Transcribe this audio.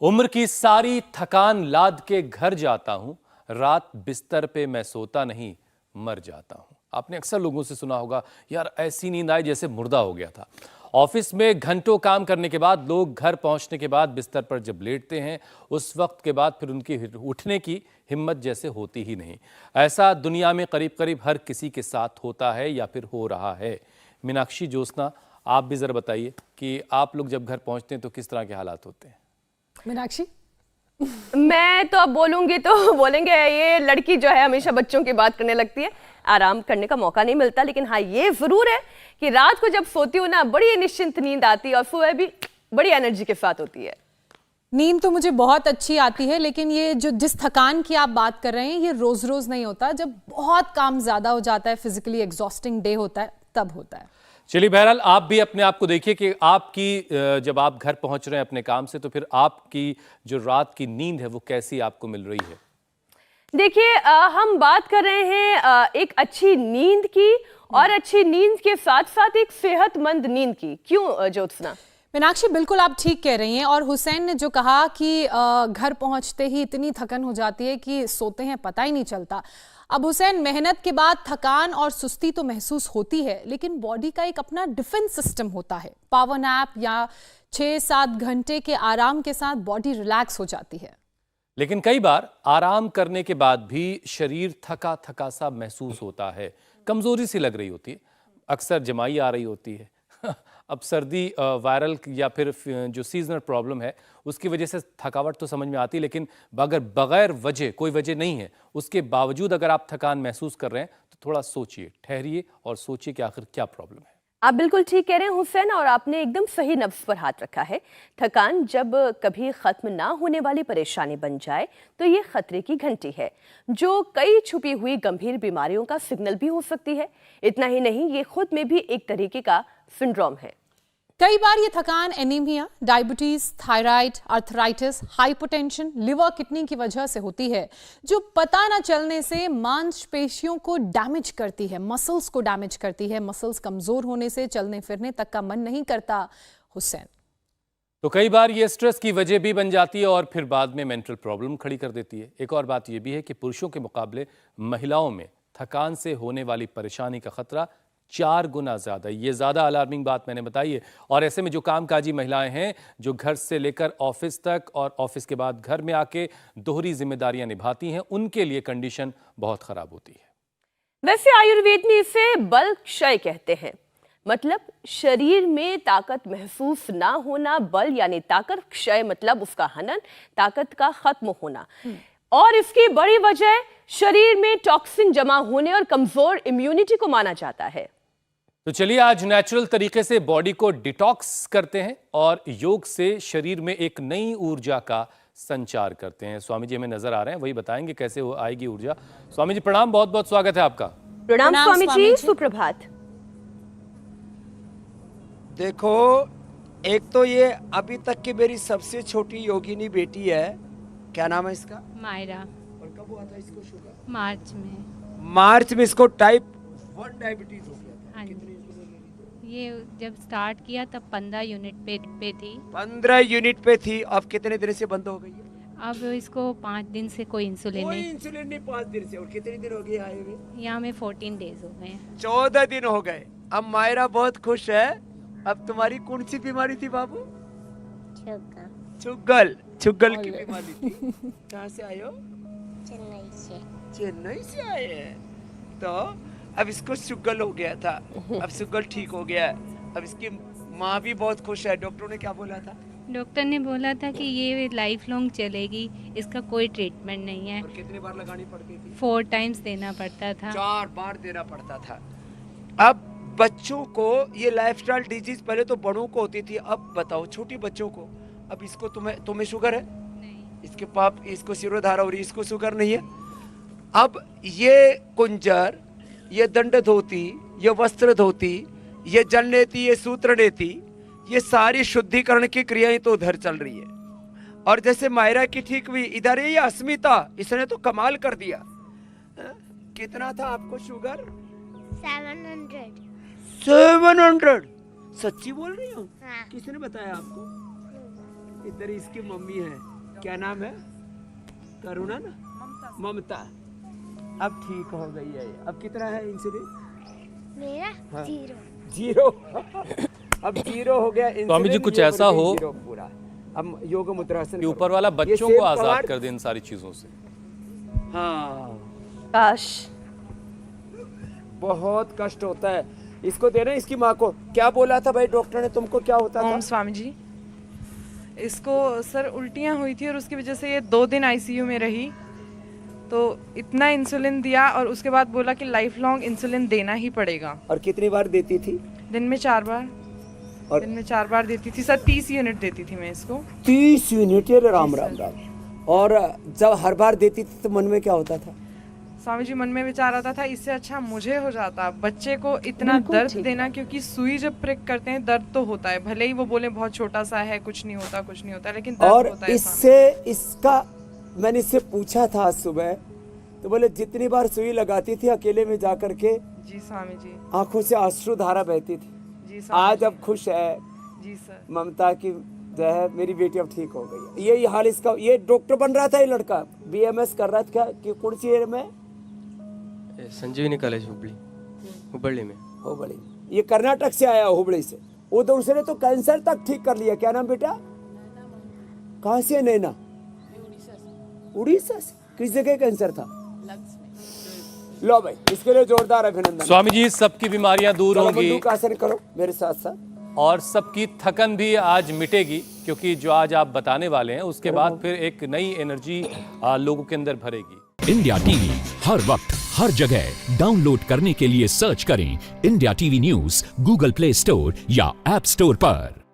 उम्र की सारी थकान लाद के घर जाता हूं, रात बिस्तर पे मैं सोता नहीं, मर जाता हूं। आपने अक्सर लोगों से सुना होगा, यार ऐसी नींद आई जैसे मुर्दा हो गया था। ऑफिस में घंटों काम करने के बाद लोग घर पहुंचने के बाद बिस्तर पर जब लेटते हैं, उस वक्त के बाद फिर उनकी उठने की हिम्मत जैसे होती ही नहीं। ऐसा दुनिया में करीब करीब हर किसी के साथ होता है या फिर हो रहा है। मीनाक्षी, ज्योत्सना, आप भी जरा बताइए कि आप लोग जब घर पहुंचते हैं तो किस तरह के हालात होते हैं। मीनाक्षी, मैं तो अब बोलूंगी तो बोलेंगे ये लड़की जो है हमेशा बच्चों की बात करने लगती है, आराम करने का मौका नहीं मिलता। लेकिन हाँ, ये जरूर है कि रात को जब सोती हूँ ना, बड़ी निश्चिंत नींद आती है और सुबह भी बड़ी एनर्जी के साथ होती है। नींद तो मुझे बहुत अच्छी आती है, लेकिन ये जो जिस थकान की आप बात कर रहे हैं ये रोज रोज नहीं होता। जब बहुत काम ज्यादा हो जाता है, फिजिकली एग्जॉस्टिंग डे होता है, तब होता है। चलिए, बहरहाल आप भी अपने आप को देखिए कि आपकी जब आप घर पहुंच रहे हैं अपने काम से, तो फिर आपकी जो रात की नींद है वो कैसी आपको मिल रही है। देखिए, हम बात कर रहे हैं एक अच्छी नींद की, और अच्छी नींद के साथ साथ एक सेहतमंद नींद की। क्यों ज्योत्सना? मीनाक्षी, बिल्कुल आप ठीक कह रही हैं। और हुसैन ने जो कहा कि घर पहुंचते ही इतनी थकन हो जाती है कि सोते हैं पता ही नहीं चलता। अब हुसैन, मेहनत के बाद थकान और सुस्ती तो महसूस होती है, लेकिन बॉडी का एक अपना डिफेंस सिस्टम होता है। पावर नैप या 6-7 घंटे के आराम के साथ बॉडी रिलैक्स हो जाती है। लेकिन कई बार आराम करने के बाद भी शरीर थका थका सा महसूस होता है, कमजोरी सी लग रही होती है, अक्सर जमाई आ रही होती है। अब सर्दी, वायरल या फिर जो सीजनल प्रॉब्लम है उसकी वजह से थकावट तो समझ में आती है, लेकिन अगर बगैर वजह, कोई वजह नहीं है, उसके बावजूद अगर आप थकान महसूस कर रहे हैं तो थोड़ा सोचिए, ठहरिए और सोचिए कि आखिर क्या प्रॉब्लम है। आप बिल्कुल ठीक कह रहे हैं हुसैन, और आपने एकदम सही नब्ज पर हाथ रखा है। थकान जब कभी खत्म ना होने वाली परेशानी बन जाए तो ये खतरे की घंटी है, जो कई छुपी हुई गंभीर बीमारियों का सिग्नल भी हो सकती है। इतना ही नहीं, ये खुद में भी एक तरीके का सिंड्रोम है। कई बार ये थकान anaemia, diabetes, thyroid, arthritis, hypotension, liver, kidney की वजह से होती है, जो पता न चलने से मांसपेशियों को डैमेज करती है, मसल्स को डैमेज करती है। मसल्स कमजोर होने से चलने फिरने तक का मन नहीं करता। हुसैन, तो कई बार ये स्ट्रेस की वजह भी बन जाती है और फिर बाद में मेंटल प्रॉब्लम खड़ी कर देती है। एक और बात यह भी है कि पुरुषों के मुकाबले महिलाओं में थकान से होने वाली परेशानी का खतरा 4 गुना ज्यादा। ये ज्यादा अलार्मिंग बात मैंने बताई है। और ऐसे में जो कामकाजी महिलाएं हैं, जो घर से लेकर ऑफिस तक और ऑफिस के बाद घर में आके दोहरी जिम्मेदारियां निभाती हैं, उनके लिए कंडीशन बहुत खराब होती है। वैसे आयुर्वेद में इसे बल क्षय कहते हैं, मतलब शरीर में ताकत महसूस ना होना। बल यानी ताकत, क्षय मतलब उसका हनन, ताकत का खत्म होना। और इसकी बड़ी वजह शरीर में टॉक्सिन जमा होने और कमजोर इम्यूनिटी को माना जाता है। तो चलिए, आज नेचुरल तरीके से बॉडी को डिटॉक्स करते हैं और योग से शरीर में एक नई ऊर्जा का संचार करते हैं। स्वामी जी हमें नजर आ रहे हैं, वही बताएंगे कैसे वो आएगी ऊर्जा। स्वामी जी प्रणाम, बहुत बहुत स्वागत है आपका। प्रणाम स्वामी जी, सुप्रभात। देखो, एक तो ये अभी तक की मेरी सबसे छोटी योगिनी बेटी है। क्या नाम है इसका? मायरा। और कब हुआ था इसको शुगर? मार्च में। मार्च में इसको टाइप 1 डायबिटीज हो गया था। हाँ जी। कितनी इंसुलिन ले ली थी? ये जब स्टार्ट किया तब 15 यूनिट पे थी। 15 यूनिट पे थी। अब कितने दिन से बंद हो गई है? अब इसको 5 दिन से कोई इंसुलिन कोई नहीं। इंसुलिन नहीं 5 दिन से। और कितने दिन हो गए आए हुए? यहाँ में 14 डेज हो गए हैं। 14 दिन हो गए। अब मायरा बहुत खुश है। अब तुम्हारी कौन सी बीमारी थी बाबू? चुगल की बीमारी थी। कहाँ से आए हो? चेन्नई से आए हैं। तो अब इसको शुगर हो गया था, अब शुगर ठीक हो गया है। अब इसकी माँ भी बहुत खुश है। डॉक्टर ने क्या बोला था? डॉक्टर ने बोला था कि ये लाइफ लॉन्ग चलेगी, इसका कोई ट्रीटमेंट नहीं है। और कितनी बार लगानी पड़ती थी? 4 टाइम्स देना पड़ता था। 4 बार देना पड़ता था। अब बच्चों को ये लाइफस्टाइल डिजीज पहले तो बड़ों को होती थी, अब बताओ छोटी बच्चों को। अब इसको तुम्हें शुगर है? नहीं। इसके पाप, इसको सिरोधारा हो रही है, इसको शुगर नहीं है। अब ये कुंजर, ये दंड धोती, ये वस्त्र धोती, ये जल नेती, ये सूत्र नेती, ये सारी शुद्धिकरण की क्रियाएं तो उधर चल रही है। और जैसे मायरा की ठीक हुई, इधर ये अस्मिता, इसने तो कमाल कर दिया। कितना था आपको शुगर? 700। सच्ची बोल रही हूँ? हाँ। किसने बताया आपको? इधर इसकी मम्मी है, क्या नाम है? करुणा ना? ममता। अब ठीक हो गई है। अब कितना है इंसुलिन? मेरा हाँ। 0। अब 0 हो गया इंसुलिन। स्वामी जी, कुछ ये ऐसा बढ़ गई हो 0 पूरा। अब योग मुद्रासन कि करो। ऊपर वाला ये बच्चों सेम को आजाद पवार- कर दे इन सारी चीजों से। हाँ, काश। बहुत कष्ट होता है। इसको देना, इसकी माँ को। क्या बोला था भाई डॉक्टर ने तुमको, क्या होता था? ओम स्वामी जी, इसको सर उल्टियाँ हुई थी और उसकी वजह से ये 2 दिन आईसीयू में रही। तो इतना इंसुलिन दिया और उसके बाद बोला कि लाइफ लॉन्ग इंसुलिन देना ही पड़ेगा। और कितनी बार देती थी? दिन में 4 बार। और दिन में 4 बार देती थी सर। 30 यूनिट देती थी मैं इसको। 30 यूनिट? ये राम राम राम। और जब हर बार देती थी तो मन में क्या होता था? स्वामी जी, मन में विचार आता था इससे अच्छा मुझे हो जाता। बच्चे को इतना दर्द देना, क्योंकि सुई जब प्रिक करते हैं दर्द तो होता है, भले ही वो बोले बहुत छोटा सा है, कुछ नहीं होता कुछ नहीं होता, लेकिन दर्द और होता है। इससे इसका मैंने इससे पूछा था आज सुबह, तो बोले जितनी बार सुई लगाती थी अकेले में जा करके जी स्वामी जी। आंखों से अश्रु धारा बहती थी। जी स्वामी आज अब खुश है जी सर। ममता की जो है, मेरी बेटी अब ठीक हो गई है। ये हाल इसका। ये डॉक्टर बन रहा था ये लड़का, बीएमएस कर रहा था। कि कौन सी एयर में? संजीवनी कॉलेज हुबली में। हुबली। ये कर्नाटक से आया, हुबली से। वो दूसरे तो कैंसर तक ठीक कर लिया। क्या नाम बेटा? कहाँ से? नैना, उड़ीसा से। किस जगह कैंसर था? लो भाई, इसके लिए जोरदार अभिनंदन। स्वामी जी, सबकी बीमारियां दूर चलो होंगी बंदूक आसन करो मेरे साथ साथ। और सबकी थकन भी आज मिटेगी, क्योंकि जो आज आप बताने वाले हैं उसके बाद फिर एक नई एनर्जी लोगों के अंदर भरेगी। इंडिया टीवी हर वक्त हर जगह डाउनलोड करने के लिए सर्च करें India TV news Google play store या ऐप स्टोर पर।